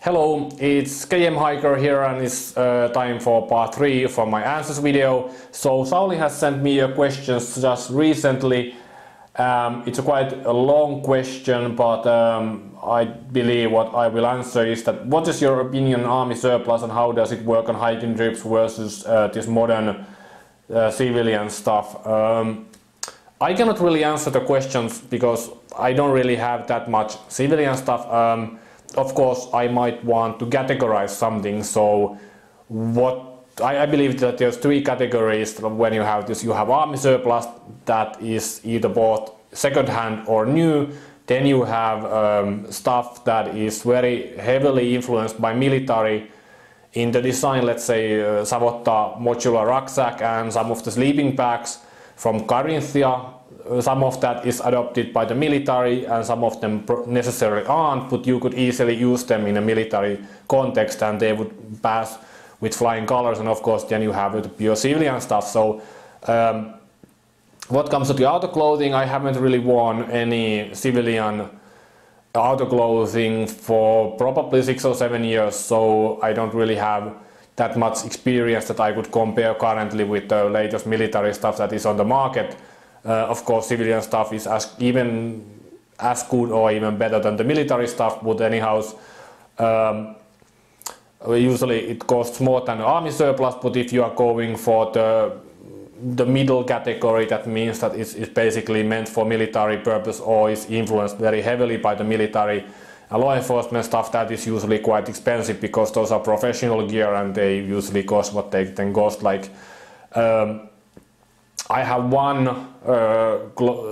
Hello, it's KM Hiker here and it's time for part 3 for my answers video. So Sauli has sent me a question just recently. It's quite a long question, but I believe what I will answer is that what is your opinion on army surplus and how does it work on hiking trips versus this modern civilian stuff? I cannot really answer the questions because I don't really have that much civilian stuff. Of course, I might want to categorize something. So what I believe that there's 3 categories when you have this. You have army surplus that is either bought second-hand or new. Then you have stuff that is very heavily influenced by military in the design. Let's say Savotta modular rucksack and some of the sleeping bags from Carinthia. Some of that is adopted by the military and some of them necessarily aren't, but you could easily use them in a military context and they would pass with flying colors. And of course then you have the pure civilian stuff. So what comes to the outer clothing, I haven't really worn any civilian outer clothing for probably 6 or 7 years, so I don't really have that much experience that I could compare currently with the latest military stuff that is on the market. Of course, civilian stuff is even as good or even better than the military stuff, but anyhow, usually it costs more than army surplus. But if you are going for the middle category, that means that it's basically meant for military purpose or is influenced very heavily by the military and law enforcement stuff, that is usually quite expensive because those are professional gear and they usually cost what they then cost. Like I have one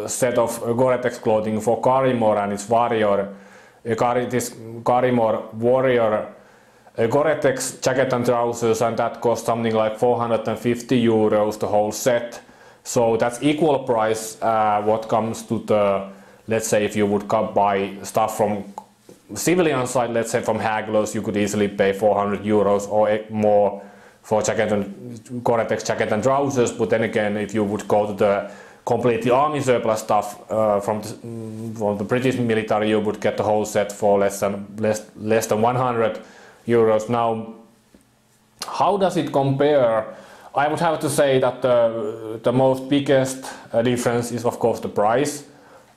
set of Gore-Tex clothing for Carimor and it's Warrior. This Carimor Warrior Gore-Tex jacket and trousers, and that costs something like 450 euros the whole set. So that's equal price what comes to the, let's say if you would buy stuff from civilian side, let's say from Haglöfs, you could easily pay 400 euros or more for Gore-Tex jacket and trousers. But then again, if you would go to the completely army surplus stuff from the British military, you would get the whole set for less than 100 euros. Now, how does it compare? I would have to say that the most biggest difference is of course the price.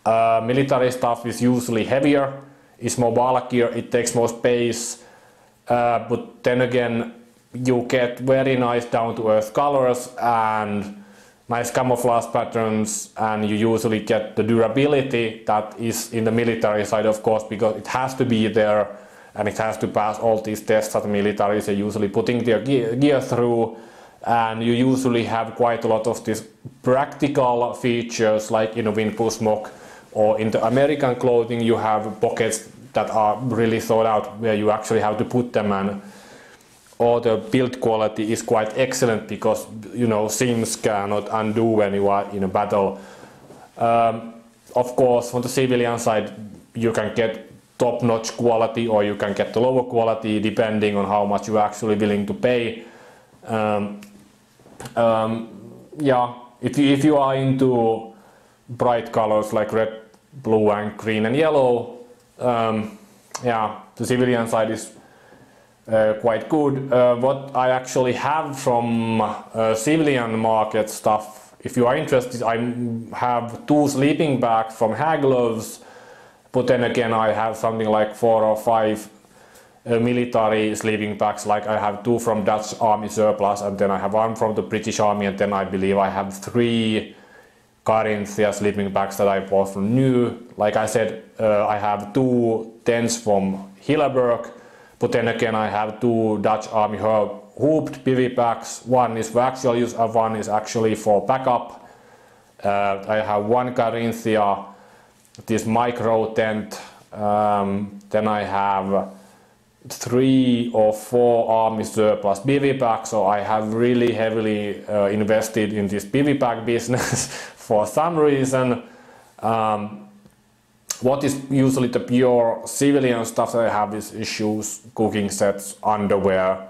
Military stuff is usually heavier, is more bulkier, it takes more space, but then again you get very nice down-to-earth colors and nice camouflage patterns, and you usually get the durability that is in the military side, of course, because it has to be there and it has to pass all these tests that the militaries are usually putting their gear through. And you usually have quite a lot of these practical features, like in a windproof smock or in the American clothing you have pockets that are really thought out where you actually have to put them, and or the build quality is quite excellent because you know seams cannot undo when you are in a battle. Of course, on the civilian side you can get top-notch quality or you can get the lower quality depending on how much you're actually willing to pay. Yeah, if you are into bright colors like red, blue and green and yellow, yeah, the civilian side is quite good. What I actually have from civilian market stuff, if you are interested, I have 2 sleeping bags from Haglöfs, but then again I have something like 4 or 5 military sleeping bags. Like I have 2 from Dutch army surplus, and then I have 1 from the British army, and then I believe I have 3 Carinthia sleeping bags that I bought from new. Like I said, I have 2 tents from Hilleberg, but then again I have 2 Dutch army hooped bivy bags. One is for actual use and one is actually for backup. I have 1 Carinthia, this micro tent. Then I have 3 or 4 army surplus bivy bags. So I have really heavily invested in this bivy bag business for some reason. What is usually the pure civilian stuff that I have is shoes, cooking sets, underwear,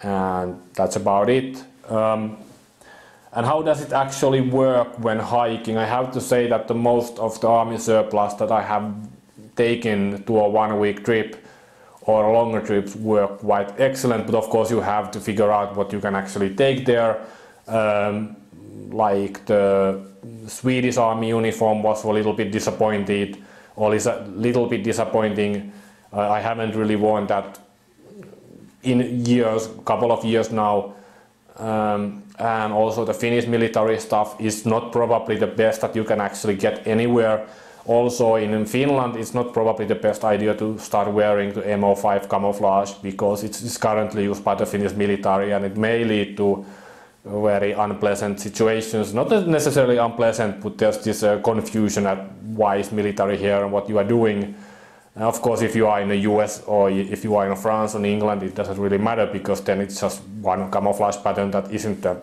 and that's about it. And how does it actually work when hiking? I have to say that the most of the army surplus that I have taken to a 1-week trip or longer trips work quite excellent, but of course you have to figure out what you can actually take there. Like the Swedish Army uniform was a little bit disappointed, or is a little bit disappointing. I haven't really worn that in years, couple of years now. And also the Finnish military stuff is not probably the best that you can actually get anywhere. Also in Finland, it's not probably the best idea to start wearing the MO5 camouflage, because it's currently used by the Finnish military, and it may lead to very unpleasant situations. Not necessarily unpleasant, but there's this confusion at why is military here and what you are doing. And of course, if you are in the US or if you are in France or in England, it doesn't really matter, because then it's just one camouflage pattern that isn't the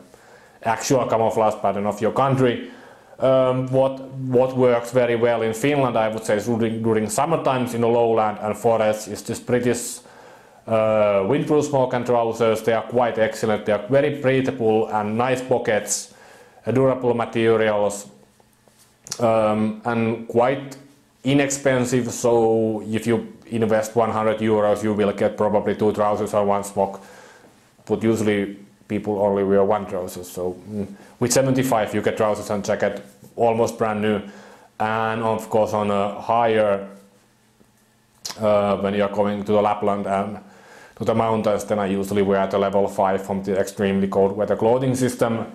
actual camouflage pattern of your country. What works very well in Finland, I would say, is during summer times in the lowland and forest, is this British windproof smoke and trousers. They are quite excellent. They are very breathable and nice pockets, durable materials, and quite inexpensive. So if you invest 100 euros, you will get probably 2 trousers or 1 smock, but usually people only wear 1 trouser. So with 75 you get trousers and jacket almost brand new. And of course on a higher, when you are going to the Lapland and to the mountains, then I usually wear the level 5 from the extremely cold weather clothing system.